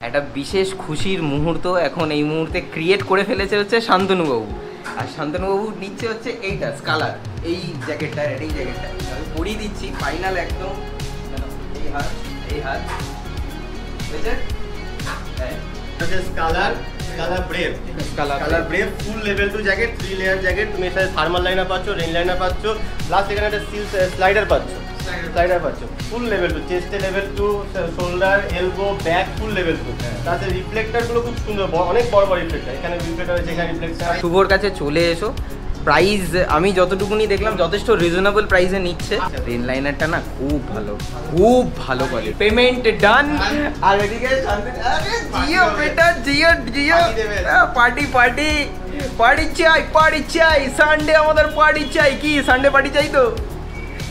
একটা বিশেষ খুশির মুহূর্ত এখন এই মুহূর্তে ক্রিয়েট করে ফেলেছে হচ্ছে শান্তনুবাবু। আর শান্তনুবাবু নিচ্ছে হচ্ছে এইটা স্কালার, এই জ্যাকেটটা, এই জ্যাকেটটা আমি পরিয়ে দিচ্ছি ফাইনাল একদম। এই হাত, এই হাত বুঝেছে? হ্যাঁ, Scalar Brave full level 2 jacket, 3 layer jacket. তুমি এর সাথে থার্মাল লাইনার পাচ্ছ, রেইন লাইনার পাচ্ছ, প্লাস এখানে একটা স্টিল স্লাইডার পাচ্ছ, ফুল লেভেল 2, চেস্টে level 2, shoulder, elbow, back full level 2। তাতে রিফ্লেক্টরগুলো খুব সুন্দর, অনেক বড় বড় রিফ্লেক্টর, এখানে রিফ্লেক্টর আছে, এখানে রিফ্লেক্টর। শুভর কাছে চলে এসো। প্রাইস আমি যতটুকুনি দেখলাম যথেষ্ট রিজনেবল প্রাইসে নিচ্ছে। রেন লাইনারটা না খুব ভালো, খুব ভালো কোয়ালিটি। Payment done. আর এদিকে জিও বেটা, Jio Jio party party party চাই সানডে আমাদের পার্টি চাই। কি সানডে পার্টি চাই? তো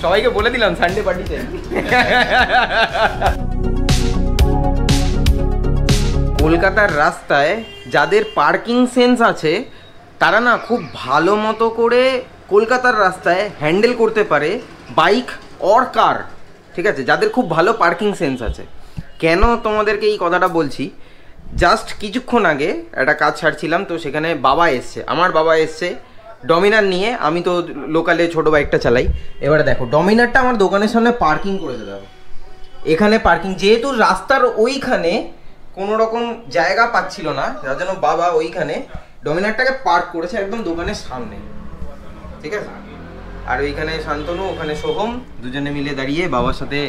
সবাইকে বলে দিলাম সানডে পার্টি চাই। কলকাতার রাস্তায় যাদের পার্কিং সেন্স আছে তারা না খুব ভালো মতো করে কলকাতার রাস্তায় হ্যান্ডেল করতে পারে বাইক অর কার, ঠিক আছে? যাদের খুব ভালো পার্কিং সেন্স আছে। কেন তোমাদেরকে এই কথাটা বলছি, জাস্ট কিছুক্ষণ আগে একটা কাজ ছাড়ছিলাম, তো সেখানে বাবা এসছে, আমার বাবা এসছে ডমিনার নিয়ে। আমি তো লোকালে ছোটো বাইকটা চালাই। এবারে দেখো ডমিনারটা আমার দোকানের সামনে পার্কিং করেছে। দেখো এখানে পার্কিং, যেহেতু রাস্তার ওইখানে কোনো রকম জায়গা পাচ্ছিল না, যার জন্য বাবা ওইখানে ডমিনারটাকে পার্ক করেছে একদম দোকানের সামনে, ঠিক আছে? আর ওইখানে শান্তনু, ওখানে সোহম, দুজনে মিলে দাঁড়িয়ে বাবার সাথে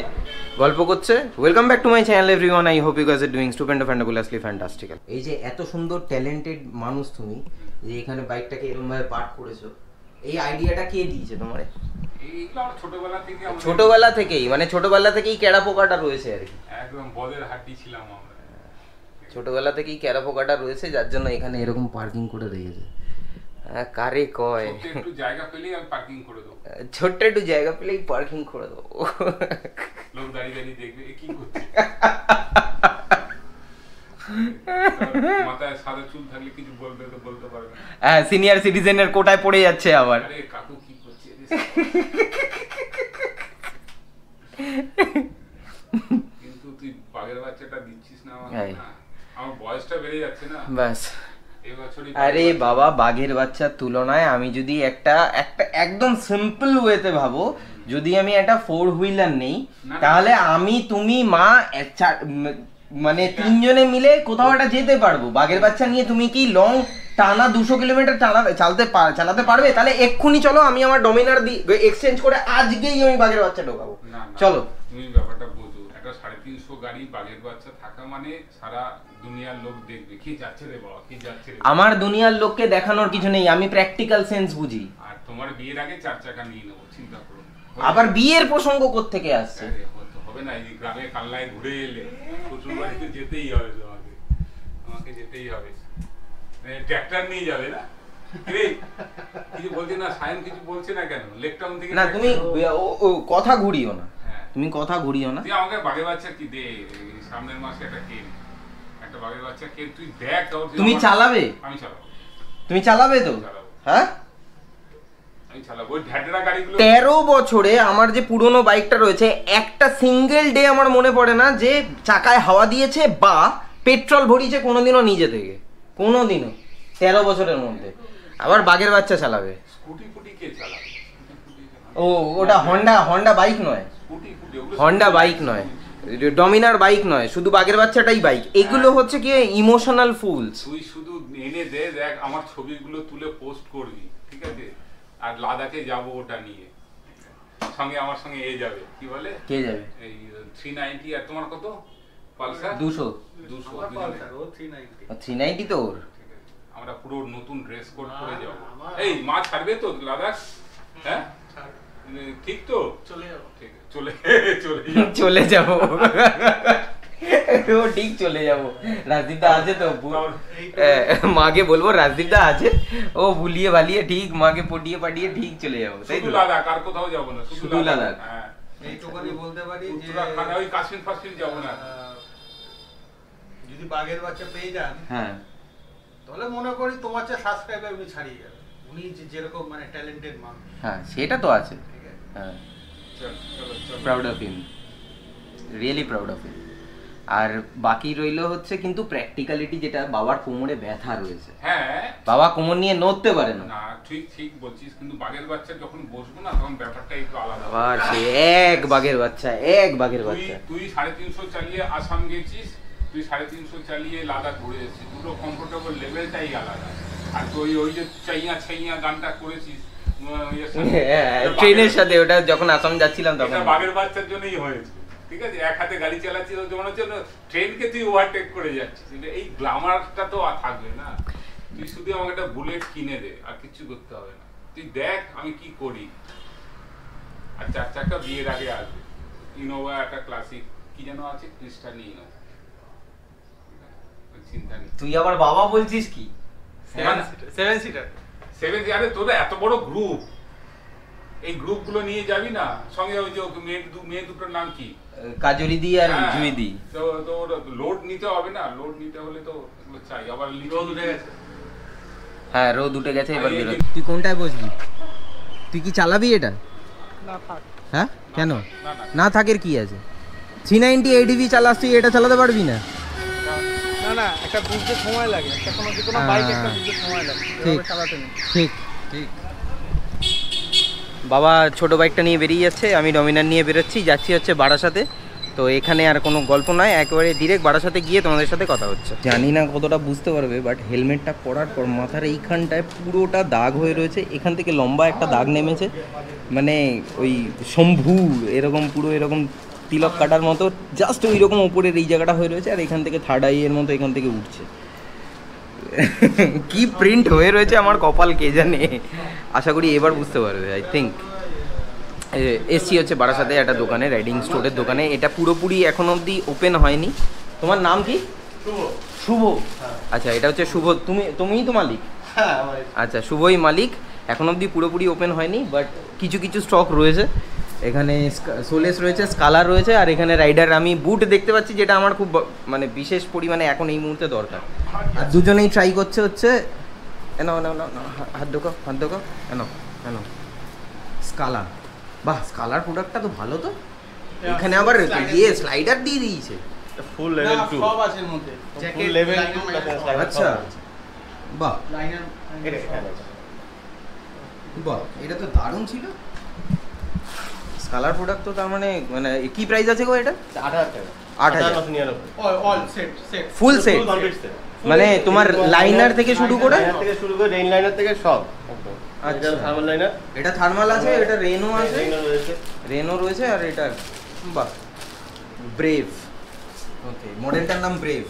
গল্প করছে। Welcome back to my channel everyone, I hope you guys are doing stupendous of fantabulously fantastical. এই যে এত সুন্দর ট্যালেন্টেড মানুষ তুমি, যে এখানে বাইকটাকে এরকমভাবে পার্ক করেছো, এই আইডিয়াটা কে দিয়েছে তোমার? ছোটবেলা থেকেই, মানে ছোটবেলা থেকেই ক্যাড়া পোকাটা রয়েছে আর কি, একদম বলের হাড্ডি ছিলাম আমরা। ছোটবেলা থেকেই ক্যাড়া পোকাটা রয়েছে, যার জন্য এখানে এরকম পার্কিং করে রেখেছে। কারে কয় একটু জায়গা পেলেই আমি পার্কিং করে দেবো, ছোট্ট একটু জায়গা পেলেই পার্কিং করে দেবো। লোক দাঁড়িয়ে দাঁড়িয়ে দেখবে কি করছে। মাথায় সাদা চুল থাকলে কিছু বলতে পারবে না। হ্যাঁ, সিনিয়র সিটিজেনের কোটায় পড়ে যাচ্ছে আবার। আরে কাকু কি করছে? কিন্তু তুই বাঘের বাচ্চাটা দিচ্ছিস না আমাকে, না আমার বয়সটা বেড়ে যাচ্ছে না বাস। আরে বাবা, বাঘের বাচ্চার তুলনায় আমি যদি একটা একদম সিম্পল ওয়েতে ভাবো, যদি আমি একটা 4 হুইলার নেই, তাহলে আমি, তুমি, মা, মানে তিনজনে মিলে কোথাও একটা যেতে পারবো। বাঘের বাচ্চা নিয়ে তুমি কি লং টানা 200 কিলোমিটার চালাতে পারবে? তাহলে এক্ষুনি চলো, আমি আমার ডমিনার এক্সচেঞ্জ করে আজকেই আমি বাঘের বাচ্চা ঢোকাবো। চলো। তুমি ব্যাপারটা বোঝো, একটা 350 গাড়ি বাঘের বাচ্চা থাকা মানে সারা দুনিয়ার লোক দেখবে কি যাচ্ছে রে বাবা, কি যাচ্ছে রে। আমার দুনিয়ার লোককে দেখানোর কিছু নেই, আমি প্র্যাকটিক্যাল সেন্স বুঝি। আর তোমার বিয়ের আগে 4 চাকা নিয়ে নেবো, চিন্তা করো। আবার বিয়ের প্রসঙ্গ কোত্থেকে আসছে? হবে না, এই গ্রামে কাল্লায় ঘুরে এলে শ্বশুর বাড়িতে যেতেই হবে, আমাকে যেতেই হবে। ট্র্যাক্টর নিয়ে যাবে না? কিছু বলছে না সায়ন, কিছু বলছে না কেন? লেকটাউন থেকে না, তুমি কথা ঘুরিও না, তুমি কথা ঘুরিও না। তুই আমাকে বাঘের বাচ্চা কি দে, সামনের মাসে একটা কেন, একটা বাঘের বাচ্চা কেন তুই দেখ। তুমি চালাবে? আমি চালাবো। তুমি চালাবে তো? হ্যাঁ, 13 বছরে আমার যে পুরনো বাইকটা রয়েছে, একটা সিঙ্গেল ডে আমার মনে পড়ে না যে চাকায় হাওয়া দিয়েছে বা পেট্রোল ভরিয়েছে কোনোদিনও নিজে থেকে, কোনোদিনও, 13 বছরের মধ্যে। আবার বাঘের বাচ্চা চালাবে? স্কুটি ফুটি কে চালাবে? ও ওটা হন্ডা বাইক নয়, হন্ডা বাইক নয়, ডমিনার বাইক নয়, শুধু বাঘের বাচ্চাটাই বাইক। এগুলো হচ্ছে কি ইমোশনাল ফুলস। তুই শুধু এনে দে, দেখ আমার ছবিগুলো তুলে পোস্ট করবি, ঠিক আছে? আর লাদাখে যাবো ওটা নিয়ে, সঙ্গে আমার সঙ্গে এ যাবে, কি বলে, কে যাবে? এই 390। আর তোমার কত? পালসার 200 390 তো ওর। আমরা পুরো নতুন ড্রেস কোড পরে যাব। এই মা ছাড়বে তো লাদাখ? হ্যাঁ ঠিক তো, চলে যাব। ঠিক চলে যাব ও ঠিক চলে যাব। রাজদীপদা আছে তো, মাকে বলবো রাজদীপদা আছে, ও ভুলিয়ে ভালিয়ে ঠিক মাকে পটিয়ে পাঠিয়ে ঠিক চলে যাবো। তাই তো? লাদাখ আর কোথাও যাব না, শুধু লাদাখ। হ্যাঁ, এইটুকুনি বলতে পারি যে উত্তরাখণ্ড, ওই কাশ্মীর ফাশ্মীর যাব না। যদি বাঘের বাচ্চা পেয়ে যান, হ্যাঁ, তাহলে মনে করি তোমার চেয়ে সাবস্ক্রাইবার উনি ছাড়িয়ে যাবে। উনি যেরকম মানে ট্যালেন্টেড মানুষ, হ্যাঁ সেটা তো আছে। হ্যাঁ, proud of him, really proud of him. আর বাকি রইলো হচ্ছে কিন্তু প্র্যাকটিক্যালিটি, যেটা বাবার কোমরে ব্যথা রয়েছে। হ্যাঁ বাবা কোমর নিয়ে নড়তে পারে না। না ঠিক ঠিক বলছিস, কিন্তু বাঘের বাচ্চা যখন বসবো না তখন ব্যাপারটা একটু আলাদা। আর সে এক বাঘের বাচ্চা, এক বাঘের বাচ্চা। তুই 350 চালিয়ে আসাম গেছিস, তুই 350 চালিয়ে লাদাখ ঘুরে এসেছিস, দুটো কমফোর্টেবল লেভেলটাই আলাদা। আর তুই ওই যে চাইয়া চাইয়া গানটা করেছিস ট্রেনের সাথে, ওটা যখন আসাম যাচ্ছিলাম তখন বাঘের বাচ্চার জন্যই হয়েছে। ঠিক আছে, এক হাতে গাড়ি চালাচ্ছিস, যেমন হচ্ছে ট্রেনকে তুই ওভারটেক করে যাচ্ছিস, এই গ্ল্যামারটা তো আর থাকবে না। তুই শুধু আমাকে একটা বুলেট কিনে দে, আর কিছু করতে হবে না। তুই দেখ আমি কি করি। আর 4 চাকা বিয়ের আগে আসবে। ইনোভা একটা ক্লাসিক কি যেন আছে, ক্রিস্টানি ইনোভা, চিন্তা নেই। তুই আবার বাবা বলছিস কি? 7 সিটার। আরে তোরা এত বড় গ্রুপ, এই গ্রুপ গুলো নিয়ে যাবি না সঙ্গে? ওই যে মেয়ে দুটোর নাম কি, কাজরি দি আর জুই দি। তো লোড নিতে হবে না? লোড নিতে হলে তো চাই। আবার রোদ উঠে গেছে। হ্যাঁ রোদ উঠে গেছে, এবার বেরো। তুই কোনটায় বসবি? তুই কি চালাবি এটা? না থাক। হ্যাঁ কেন না না থাকের কি আছে? 390 ADV চালাস, তুই এটা চালাতে পারবি না? না না, একটা বুঝতে সময় লাগে, একটা কোনো বাইক একটা বুঝতে সময় লাগে, এভাবে চালাতে নেই। ঠিক ঠিক। বাবা ছোট বাইকটা নিয়ে বেরিয়ে যাচ্ছে, আমি ডমিনার নিয়ে বেরোচ্ছি, যাচ্ছি হচ্ছে বারাসাতে। তো এখানে আর কোনো গল্প নয়, একেবারে ডিরেক্ট বারাসাতে গিয়ে তোমাদের সাথে কথা হচ্ছে। জানি না কতটা বুঝতে পারবে, বাট হেলমেটটা পরার পর মাথার এইখানটায় পুরোটা দাগ হয়ে রয়েছে। এখান থেকে লম্বা একটা দাগ নেমেছে, মানে ওই শম্ভু এরকম পুরো এরকম তিলক কাটার মতো, জাস্ট ওই রকম ওপরের এই জায়গাটা হয়ে রয়েছে। আর এখান থেকে থার্ড আইয়ের মতো এখান থেকে উঠছে। কি প্রিন্ট হয়ে রয়েছে আমার কপাল কে জানে। আশা করি এবার বুঝতে পারবে। আই থিঙ্ক এসছি হচ্ছে বারাসাতে একটা দোকানে, রাইডিং স্টোরের দোকানে। এটা পুরোপুরি এখন অবধি ওপেন হয়নি। তোমার নাম কি? শুভ। আচ্ছা এটা হচ্ছে শুভ, তুমিই তো মালিক? আচ্ছা শুভই মালিক। এখন অবধি পুরোপুরি ওপেন হয়নি, বাট কিছু কিছু স্টক রয়েছে। এখানে সোলেস রয়েছে, স্কালার রয়েছে, আর এখানে রাইডার আমি বুট দেখতে পাচ্ছি, যেটা আমার খুব মানে বিশেষ পরিমাণে এখন এই মুহূর্তে দরকার। আর দুজনেই ট্রাই করছে হচ্ছে এনো এনো এনো হাত ঢোকাও, হাত ঢোকাও, এনো এনো স্কালার। বাহ, স্কালার প্রোডাক্টটা তো ভালো। তো এখানে আবার ইয়ে স্লাইডার দিয়ে দিয়েছে, ফুল লেভেল 2 সব আছে এর মধ্যে, ফুল লেভেল 2। আচ্ছা বাহ, লাইনার বাহ, এটা তো দারুণ ছিল। স্কালার প্রোডাক্ট তো তার মানে কি প্রাইস আছে গো এটা? 8000 টাকা। 8000 অল সেট ফুল সেট, মানে তোমার লাইনার থেকে শুরু করে রেইন লাইনার থেকে সব। আচ্ছা থার্মাল লাইনার, এটা থার্মাল আছে, এটা রেনো আছে, রেনো রয়েছে, আর এটা বাহ ব্রেভ। ওকে, মডেলটার নাম ব্রেভ।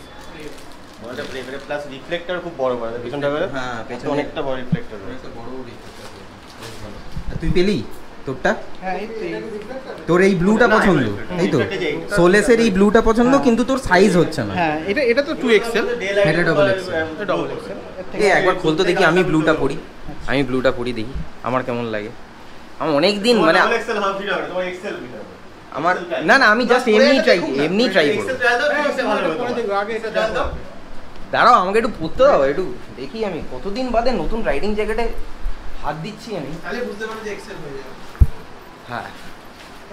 মডেলটা ব্রেভ এর প্লাস রিফ্লেক্টর খুব বড় বড়, পিছনটা বের। হ্যাঁ পেছনে অনেকটা বড় রিফ্লেক্টর রয়েছে, বড় রিফ্লেক্টর। তুই পেলি তোরটা? হ্যাঁ এই তোর এই ব্লুটা পছন্দ, এই তো সোলেসের এই ব্লুটা পছন্দ, কিন্তু তোর সাইজ হচ্ছে না। হ্যাঁ এটা তো 2XL, এটা double XL। Double XL. এই একবার খোলতো দেখি, আমি ব্লুটা পরি, আমি ব্লুটা পরি দেখি আমার কেমন লাগে। আমার অনেক দিন মানে ডাবল এক্সেল হাফ ফিট হবে, তোমার এক্সেল ফিট হবে। আমার না না, আমি জাস্ট এমনি ট্রাই করব। এক্সেল ট্রায়াল দাও, এক্সেল ভালো হবে। আগে এটা দাও, দাঁড়াও আমাকে একটু পড়তে দাও, একটু দেখি আমি কতদিন বাদে নতুন রাইডিং জ্যাকেটে হাত দিচ্ছি আমি। তাহলে বুঝতে পারবে যে এক্সেল হয়ে যাবে। হ্যাঁ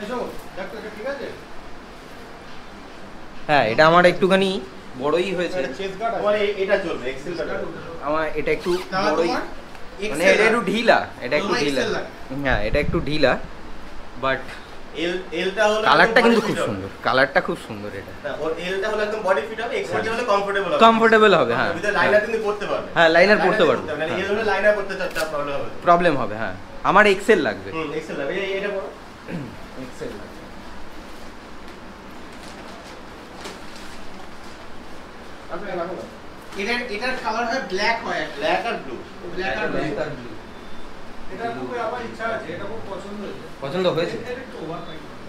এসো ডাক্তার, ঠিক আছে। হ্যাঁ এটা আমার একটুখানি বড়ই হয়েছে। চেস্ট গার্ড আমার এটা চলবে, এক্সেল গার্ড আমার এটা একটু বড়ই, মানে এটা একটু ঢিলা, এটা একটু ঢিলা। হ্যাঁ এটা একটু ঢিলা, বাট এলটা হলো কালারটা কিন্তু খুব সুন্দর, কালারটা খুব সুন্দর। এটা ওর এলটা হলো একদম বডি ফিট হবে, এক্সেলটা হলো কমফোর্টেবল হবে। কমফোর্টেবল হবে, হ্যাঁ। ভিতরে লাইনার কিন্তু পড়তে পারবে। হ্যাঁ লাইনার পড়তে পারবে, মানে এল হলো লাইনার পড়তে চাচ্ছে, প্রবলেম হবে, প্রবলেম হবে। হ্যাঁ আমার এক্সেল লাগবে, এক্সেল লাগবে। এটা বড় এক্সেল লাগবে। এটার কালার হয় ব্ল্যাক, হয় ব্ল্যাক আর ব্লু, ব্ল্যাক আর ব্লু। এটা খুব আমার ইচ্ছা আছে, এটা খুব পছন্দ হয়েছে। পছন্দ হয়েছে?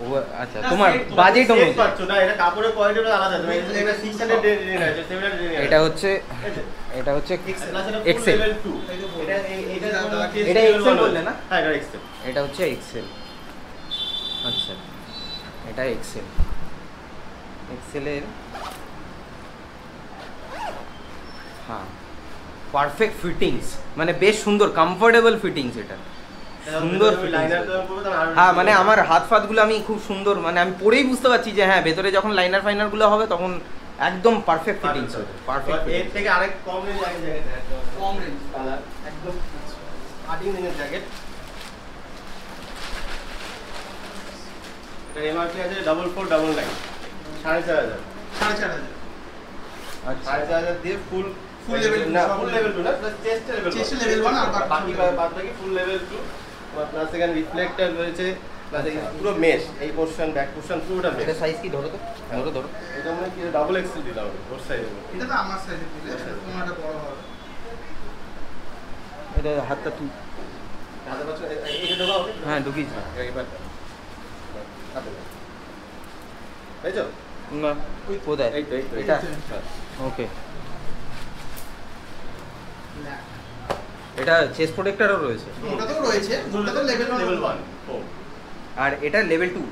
ও আচ্ছা, তোমার বাজেট অনুযায়ী পাচ্ছ না, এটা কাপড়ের কোয়ালিটি আলাদা। তুমি এটা 600 ডেন আছে, 700 ডেন আছে। এটা হচ্ছে এক্সেল। লেভেল 2। এটা এক্সেল বললে না? হ্যাঁ এটা এক্সেল। এটা হচ্ছে এক্সেল। আচ্ছা এটা এক্সেল, এক্সেলের হ্যাঁ পারফেক্ট ফিটিংস, মানে বেশ সুন্দর কমফোর্টেবল ফিটিংস। এটা সুন্দর লাইনার fittings। হ্যাঁ মানে আমার হাত ফাতগুলো আমি খুব সুন্দর, মানে আমি পরেই বুঝতে পারছি যে হ্যাঁ ভেতরে যখন লাইনার ফাইনার গুলো হবে তখন একদম পারফেক্ট ফিটিংস হবে, পারফেক্ট। এর থেকে আরেক কম রেঞ্জ জ্যাকেট, কম রেঞ্জ কালার একদম 18 ইঞ্চের জ্যাকেট। এটা এমআরপি আছে 4499, 4500। 4500 আচ্ছা 4500 দিয়ে ফুল level না, two, ফুল লেভেল 2 না, plus chest level 1। Chest level one আর বাকি বাকি ফুল লেভেল 2, প্লাস এখানে রিফ্লেক্টর রয়েছে, প্লাস এই পুরো মেশ, এই পোরশন ব্যাক পোরশন পুরোটা মেশ। এটা সাইজ কি ধরো তো, ধরো ধরো। এটা মানে কি ডাবল এক্সেল দিলাম ওর সাইজে। এটা তো আমার সাইজে দিলে তোমারটা বড় হবে। এটা হাতটা তুই হাতে পাচ্ছ এটা ঢোকাও। হ্যাঁ ঢুকিস না এবার হাতে এইছো না কোথায় এই তো এটা ওকে। এটা চেস্ট প্রোটেক্টরও রয়েছে ওটা তো রয়েছে, ওটা তো লেভেল লেভেল 1। 1 আর এটা লেভেল 2।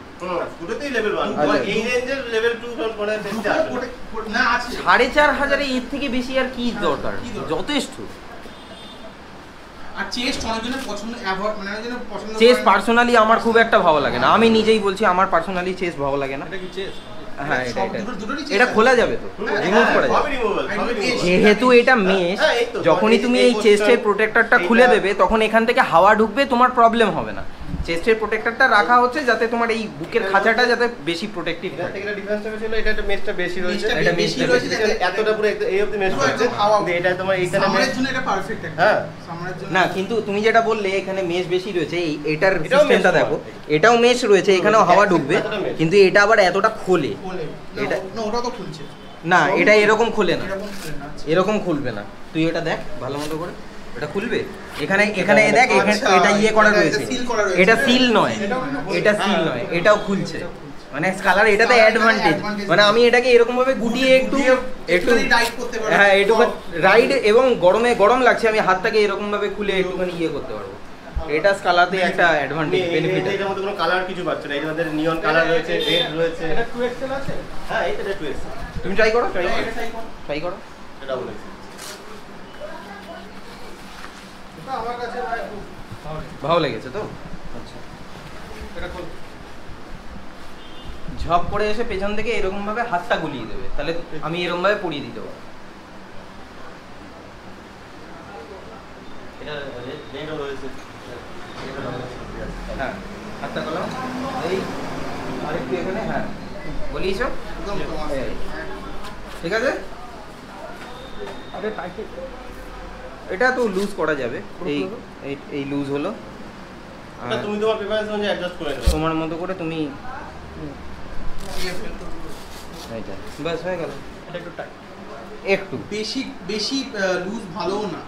দুটোতেই লেভেল 1। আচ্ছা। এই রেঞ্জের লেভেল 2 করে টেস্ট আছে। না আছে 4500 এর থেকে বেশি আর কি দরকার, কি দরকার? যথেষ্ট। আর চেস্ট অনেকজনের পছন্দ অ্যাভয়েড, মানে অনেকজনের পছন্দ চেস্ট পার্সোনালি আমার খুব একটা ভালো লাগে না, আমি নিজেই বলছি আমার পার্সোনালি চেস্ট ভালো লাগে না। এটা কি চেস্ট? হ্যাঁ এটা এটা দুটোরই এটা খোলা যাবে তো, রিমুভ করা যাবে। সবই রিমুভেবল, সবই removable। যেহেতু এটা মেশ, হ্যাঁ, এই তো, যখনই তুমি এই চেস্টের প্রোটেক্টরটা খুলে এইটা- দেবে তখন এখান থেকে হাওয়া ঢুকবে, তোমার প্রবলেম হবে না। চেস্টের প্রোটেক্টরটা রাখা হচ্ছে যাতে তোমার এই বুকের খাঁচাটা যাতে বেশি প্রোটেক্টিভ এটা থাকে। থেকে এটা ডিফারেন্সটা বেশি হলো, এটা একটা মেশটা বেশি রয়েছে। মেশটা এটা বেশি মেশটা রয়েছে বেশি। যাতে এতটা পুরো এই অবধি মেশ পুরো রয়েছে। একদম হাওয়া- কিন্তু এটা তোমার এইখানে সামারের মেশ। জন্য এটা পারফেক্ট একদম। হ্যাঁ। সামারের জন্য না কিন্তু তুমি যেটা বললে এখানে মেশ বেশি রয়েছে, এটার এটাও সিস্টেমটা mesh দেখো, তোমার। এটাও মেশ রয়েছে, এখানেও হাওয়া ঢুকবে, এতটা mesh। কিন্তু এটা আবার এতটা খোলে। খোলে এটা- না ওটা তো খুলছে না এটা এরকম খোলে না, এরকম খুলে না। আচ্ছা। এরকম খুলবে না। তুই এটা দেখ ভালো মতো করে, এটা খুলবে। এখানে এখানে দেখ, এখানে আচ্ছা, এটা ইয়ে করা এটা রয়েছে, seal করা রয়েছে। এটা সিল নয়, এটাও কিন্তু এটা খুলছে। সিল হ্যাঁ, নয়, এটাও খুলছে। মানে কালার এটাতে Colour অ্যাডভান্টেজ, advantage মানে আমি এটাকে এরকম ভাবে গুটিয়ে একটু একটুখানি রাইড করতে পারো। হ্যাঁ একটু রাইড, এবং গরমে গরম লাগছে আমি হাতটাকে এরকম ভাবে খুলে একটুখানি ইয়ে করতে পারবো। এটা স্কালাতে একটা অ্যাডভান্টেজ, বেনিফিট। এটার মধ্যে কোনো কালার কিছু পাচ্ছ না। এর মধ্যে নিয়ন কালার রয়েছে, রেড রয়েছে। এটা 2XL আছে? হ্যাঁ, এটা 2XL। তুমি ট্রাই করো, ট্রাই এটা করো, try করো। ট্রাই করো। এটা বলেছি। এটা আমার কাছে ভাই খুব ভালো লাগে। ভালো লেগেছে তো? আচ্ছা। এটা খোল। ঝপ করে এসে পেছন থেকে এরকম ভাবে হাতটা গুলিয়ে দেবে, তাহলে আমি এরকম ভাবে পরিয়ে দিতে পারবো। এটা রেডও রয়েছে। হ্যাঁ হাতটা গলাম, এই আরেকটু এখানে, হ্যাঁ বলিস একদম তোমার এই। ঠিক আছে। এটা তো লুজ করা যাবে, এই লুজ হলো। এটা তুমি তোমার প্রেফারেন্স অনুযায়ী অ্যাডজাস্ট করে নেবে। তোমার মতো করে তুমি ইয়ে ফেল করো। এইটা বাস হয়ে গেল। এটা একটু টাইট। একটু বেশি বেশি লুজ ভালোও না,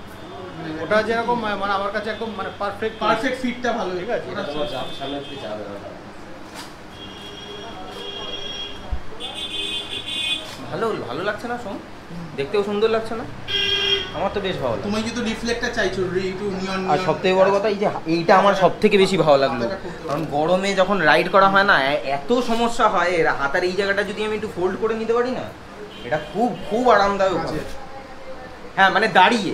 ওটা যেরকম মানে আমার কাছে একদম মানে পারফেক্ট পারফেক্ট ফিটটা ভালো। ঠিক আছে। এটা তোমার সামনে থেকে যাবে না। ভালো ভালো লাগছে না শোন, দেখতেও সুন্দর লাগছে না? আমার তো বেশ ভালো লাগছে। তুমি যদি রিফ্লেক্টর চাইছো একটু নিয়ন, আর সবথেকে বড় কথা এই যে এইটা আমার সব থেকে বেশি ভালো লাগলো, কারণ গরমে যখন রাইড করা হয় না এত সমস্যা হয়, এর হাতার এই জায়গাটা যদি আমি একটু ফোল্ড করে নিতে পারি না, এটা খুব খুব আরামদায়ক হবে। হ্যাঁ মানে দাঁড়িয়ে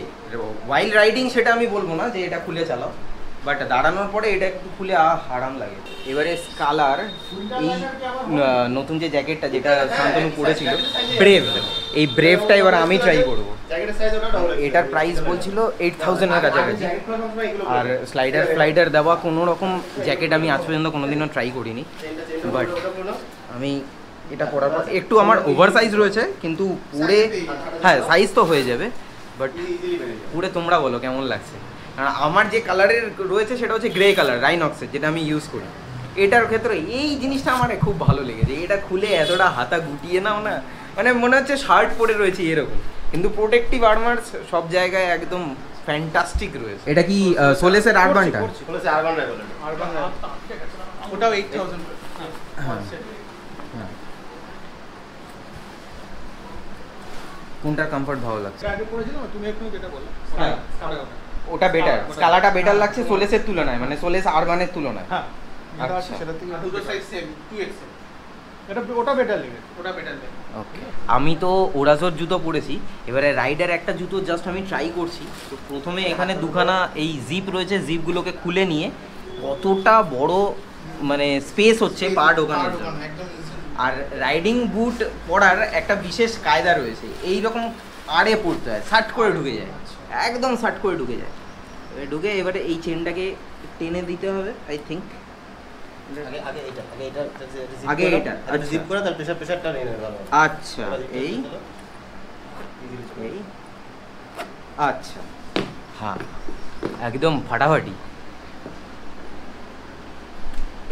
ওয়াইল্ড রাইডিং সেটা আমি বলবো না যে এটা খুলে চালাও, বাট দাঁড়ানোর পরে এটা একটু খুলে আরাম লাগে। এবারে স্কালার এই নতুন যে জ্যাকেটটা যেটা শান্তনু পরেছিল ব্রেভ, এই ব্রেভটা এবার আমি ট্রাই করবো। জ্যাকেটের সাইজ ওটা ডাবল। এটার প্রাইস বলছিল 8000 এর কাছাকাছি। আর স্লাইডার দেওয়া কোনো রকম জ্যাকেট আমি আজ পর্যন্ত কোনোদিনও ট্রাই করিনি, বাট আমি এটা পরার পর একটু আমার ওভার সাইজ রয়েছে, কিন্তু পুরে হ্যাঁ সাইজ তো হয়ে যাবে, বাট পুরে তোমরা বলো কেমন লাগছে। আর আমার যে কালারের রয়েছে সেটা হচ্ছে গ্রে কালার রাইনক্সের, যেটা আমি ইউজ করি। এটার ক্ষেত্রে এই জিনিসটা আমার খুব ভালো লেগেছে, এটা খুলে এতটা হাতা গুটিয়ে নাও না, মানে মনে হচ্ছে শার্ট পরে রয়েছে এরকম, কিন্তু প্রোটেক্টিভ আর্মার সব জায়গায় একদম ফ্যান্টাস্টিক রয়েছে। এটা কি সোলেসের আরবানটা? বলেছে আরবান রাই বলে। আরবান ওটাও 8000। হ্যাঁ। কোনটার কমফর্ট ভালো লাগছে? আগে পড়েছিলাম তুমি একটু যেটা বললে। হ্যাঁ। ওটা বেটার, স্কালাটা বেটার লাগছে সোলেসের তুলনায়, মানে সোলেস আরবানের তুলনায়। হ্যাঁ আচ্ছা। আচ্ছা সেটা থেকে দুটো সাইজ সেম 2XL। এটা ওটা বেটার লাগে, ওটা বেটার লাগে। ওকে, আমি তো ওরাজোর জুতো পরেছি, এবারে রাইডার একটা জুতো জাস্ট আমি ট্রাই করছি। তো প্রথমে এখানে দুখানা এই জিপ রয়েছে, জিপগুলোকে খুলে নিয়ে কতটা বড় মানে স্পেস হচ্ছে পা ঢোকানোর জন্য। আর রাইডিং বুট পরার একটা বিশেষ কায়দা রয়েছে, এই রকম আড়ে পড়তে হয়, শার্ট করে ঢুকে যায়, একদম শার্ট করে ঢুকে যায়। ঢুকে এবারে এই চেনটাকে টেনে দিতে হবে আই থিঙ্ক। আগে এটা জিপ করে তার প্রেসারটা নিয়ে নেবে। আচ্ছা এই আচ্ছা হ্যাঁ একদম ফাটাফাটি।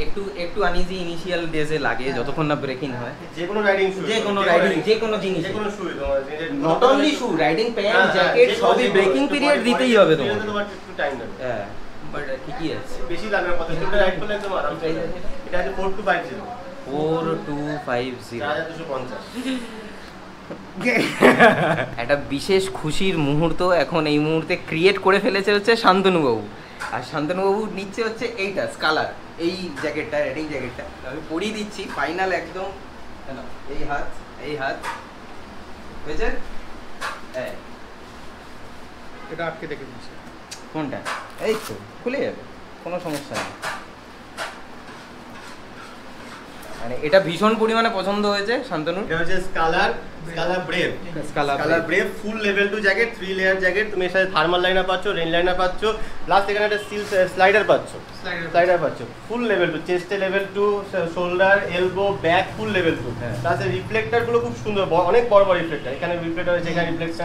একটু একটু আনইজি ইনিশিয়াল ডেজে লাগে যতক্ষণ না ব্রেকিং হয়। যে কোনো রাইডিং যে কোনো জিনিস, যে কোনো শু, তোমার not only shoe, riding pant, jacket সবই ব্রেকিং পিরিয়ড দিতেই হবে তোমার। তোমার একটু টাইম লাগবে। হ্যাঁ বাট ঠিকই আছে, বেশি লাগবে না, কত কিলোমিটার রাইড করলে একদম আরাম। এটা আছে 4250 4250 4250। একটা বিশেষ খুশির মুহূর্ত এখন এই মুহূর্তে ক্রিয়েট করে ফেলেছে হচ্ছে শান্তনুবাবু। আর শান্তনুবাবু নিচ্ছে হচ্ছে এইটা স্কালার, এই জ্যাকেটটা, রাইডিং জ্যাকেটটা আমি পরিয়ে দিচ্ছি ফাইনাল একদম। এই হাত হয়েছে, এটা আটকে দেখে দিচ্ছি। কোনটা? এই তো খুলে যাবে, কোনো সমস্যা নেই। মানে এটা ভীষণ পরিমাণে পছন্দ হয়েছে শান্তনুর। এটা হচ্ছে Scalar Brave. Scalar Brave full level 2 jacket, 3 layer jacket. তুমি এর সাথে থার্মাল লাইনার পাচ্ছ, রেইন লাইনার পাচ্ছ, প্লাস এখানে একটা স্টিল স্লাইডার পাচ্ছ। ফুল লেভেল 2, চেস্টে level 2, shoulder, elbow, back full level 2। Plus এর রিফ্লেক্টর গুলো খুব সুন্দর, অনেক বড় বড় রিফ্লেক্টর। এখানে রিফ্লেক্টর আছে, এখানে রিফ্লেক্টর,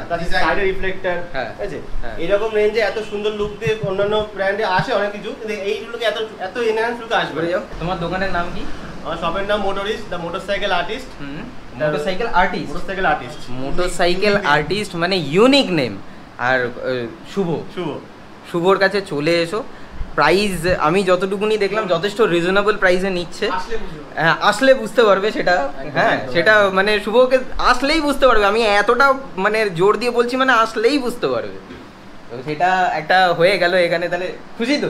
প্লাস সাইডে রিফ্লেক্টর আছে। এরকম রেঞ্জে এত সুন্দর লুক দিয়ে অন্যান্য ব্র্যান্ডে আসে অনেক কিছু, কিন্তু এইগুলোকে এত এনহ্যান্স লুক আসবে। তোমার দোকানের নাম কি? আমার শপের নাম Motorist, the motorcycle artist. Motorcycle artist মানে ইউনিক নেম। আর শুভর কাছে চলে এসো। প্রাইস আমি যতটুকুনি দেখলাম যথেষ্ট রিজনেবল প্রাইসে নিচ্ছে। হ্যাঁ আসলে বুঝতে পারবে সেটা। হ্যাঁ সেটা মানে শুভকে আসলেই বুঝতে পারবে, আমি এতটা মানে জোর দিয়ে বলছি, মানে আসলেই বুঝতে পারবে। তো সেটা একটা হয়ে গেল এখানে। তাহলে খুশি তো?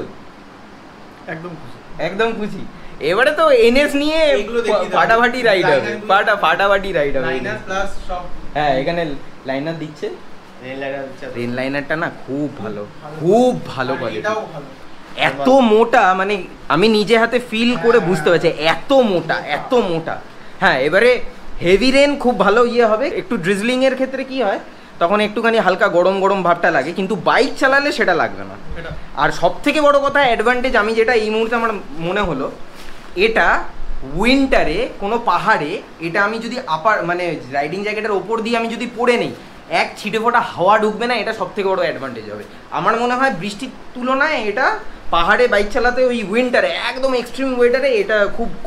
একদম খুশি। এবারে তো এনএস নিয়ে ফাটাফাটি রাইড হবে, ফাটাফাটি রাইড হবে। হ্যাঁ এখানে লাইনার দিচ্ছে, রেন লাইনারটা না খুব ভালো কোয়ালিটি। এত মোটা, মানে আমি নিজে হাতে ফিল করে বুঝতে পারছি এত মোটা। হ্যাঁ এবারে হেভি রেন খুব ভালো হবে। একটু ড্রিজলিং এর ক্ষেত্রে কি হয়, তখন একটুখানি হালকা গরম ভাবটা লাগে, কিন্তু বাইক চালালে সেটা লাগবে না। আর সব থেকে বড় কথা অ্যাডভান্টেজ আমি যেটা এই মুহূর্তে আমার মনে হলো, এটা উইন্টারে কোনো পাহাড়ে এটা আমি যদি মানে রাইডিং জ্যাকেটের ওপর দিয়ে আমি যদি পরে নেই, এক ছিটে ফোটা হাওয়া ঢুকবে না, এটা সব থেকে বড় অ্যাডভান্টেজ হবে আমার মনে হয়। বৃষ্টির তুলনায় এটা পাহাড়ে বাইক চালাতে ওই উইন্টারে একদম এক্সট্রিম ওয়েদারে এটা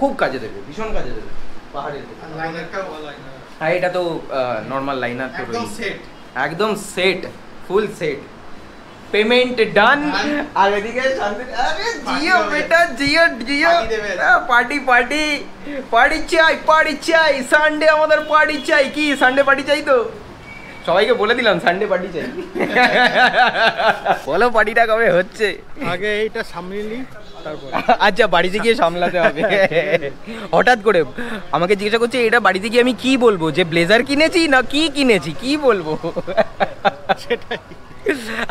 খুব কাজে দেবে, ভীষণ কাজে দেবে পাহাড়ের। হ্যাঁ এটা তো নর্মাল লাইনার তো একদম set, full set, payment done. আর এদিকে আরে জিও বেটা জিও পার্টি চাই সানডে আমাদের পার্টি চাই। কি সানডে পার্টি চাই? তো সবাইকে বলে দিলাম সানডে পার্টি চাই। বলো পার্টিটা কবে হচ্ছে? আগে এইটা সামলি, তারপর আচ্ছা বাড়িতে গিয়ে সামলাতে হবে। হঠাৎ করে আমাকে জিজ্ঞাসা করছে এটা বাড়িতে গিয়ে আমি কি বলবো, যে ব্লেজার কিনেছি না কি কিনেছি, কি বলবো সেটাই।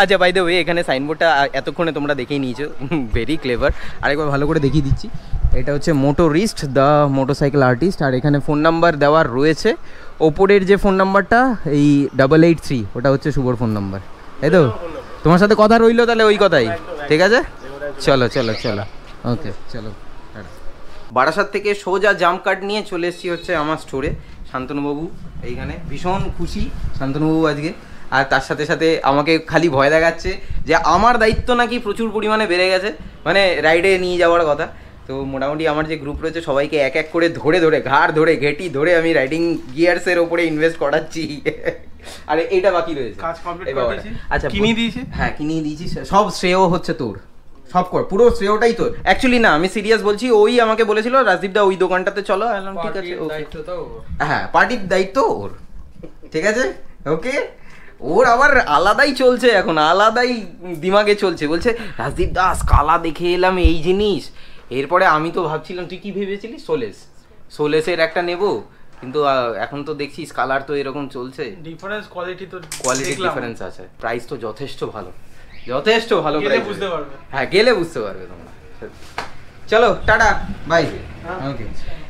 আচ্ছা বাই দ্য ওয়ে এখানে সাইনবোর্ডটা এতক্ষণে তোমরা দেখেই নিয়েছো, ভেরি ক্লেভার। আরেকবার ভালো করে দেখিয়ে দিচ্ছি, এটা হচ্ছে মোটরিস্ট দ্য মোটরসাইকেল আর্টিস্ট। আর এখানে ফোন নাম্বার দেওয়ার রয়েছে, ওপরের যে ফোন নাম্বারটা এই 883, ওটা হচ্ছে শুভর ফোন নাম্বার, তাই তো? তোমার সাথে কথা রইলো তাহলে ওই কথাই, ঠিক আছে? চলো ওকে চলো। বারাসাত থেকে সোজা জাম্প কাট নিয়ে চলে এসেছি হচ্ছে আমার স্টোরে। শান্তনুবাবু এইখানে ভীষণ খুশি শান্তনুবাবু আজকে। আর তার সাথে সাথে আমাকে খালি ভয় দেখাচ্ছে যে আমার দায়িত্ব নাকি প্রচুর পরিমাণে বেড়ে গেছে, মানে রাইডে নিয়ে যাওয়ার কথা। তো মোটামুটি আমার যে গ্রুপ রয়েছে সবাইকে এক এক করে ধরে ঘাড় ধরে ঘেঁটি ধরে আমি রাইডিং গিয়ার্সের ওপরে ইনভেস্ট করাচ্ছি। আর এইটা বাকি রয়েছে। আচ্ছা কিনে দিয়েছি? হ্যাঁ কিনিয়ে দিয়েছি, সব শ্রেয় হচ্ছে তোর, সব পুরো শ্রেয়টাই তোর। অ্যাকচুয়ালি না আমি সিরিয়াস বলছি, ওই আমাকে বলেছিল রাজদীপ দা ওই দোকানটাতে চলো, ঠিক আছে হ্যাঁ পার্টির দায়িত্ব ওর, ঠিক আছে ওকে। ওর আবার আলাদাই চলছে এখন, আলাদাই দিমাগে চলছে, বলছে রাজদীপ দাস কালা দেখে এলাম এই জিনিস। এরপরে আমি তো ভাবছিলাম তুই কি ভেবেছিলি, সোলেসের একটা নেব, কিন্তু এখন তো দেখছিস কালার তো এরকম চলছে। ডিফারেন্স কোয়ালিটি ডিফারেন্স আছে, প্রাইস তো যথেষ্ট ভালো প্রাইস, বুঝতে পারবে। হ্যাঁ গেলে বুঝতে পারবে তোমরা। চলো টাটা বাই। ওকে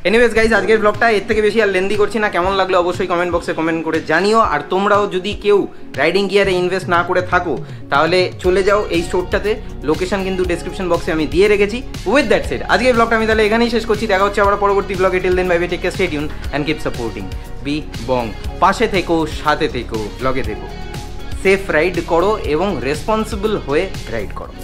এনিওয়েজ গাইজ, আজকের ব্লগটা এর থেকে বেশি আর লেন্দি করছি না। কেমন লাগলো অবশ্যই কমেন্ট বক্সে কমেন্ট করে জানিও। আর তোমরাও যদি কেউ রাইডিং গিয়ারে ইনভেস্ট না করে থাকো তাহলে চলে যাও এই স্টোরটাতে, লোকেশন কিন্তু ডেসক্রিপশন বক্সে আমি দিয়ে রেখেছি। উইথ দ্যাট সেড আজকের ব্লগটা আমি তাহলে এখানেই শেষ করছি। দেখা হচ্ছে আবার পরবর্তী ব্লগে। Till then bye bye, take care, stay tuned and keep supporting Be Bong. পাশে থেকো, সাথে থেকো, ব্লগে থেকো, সেফ রাইড করো এবং রেসপন্সিবল হয়ে রাইড করো।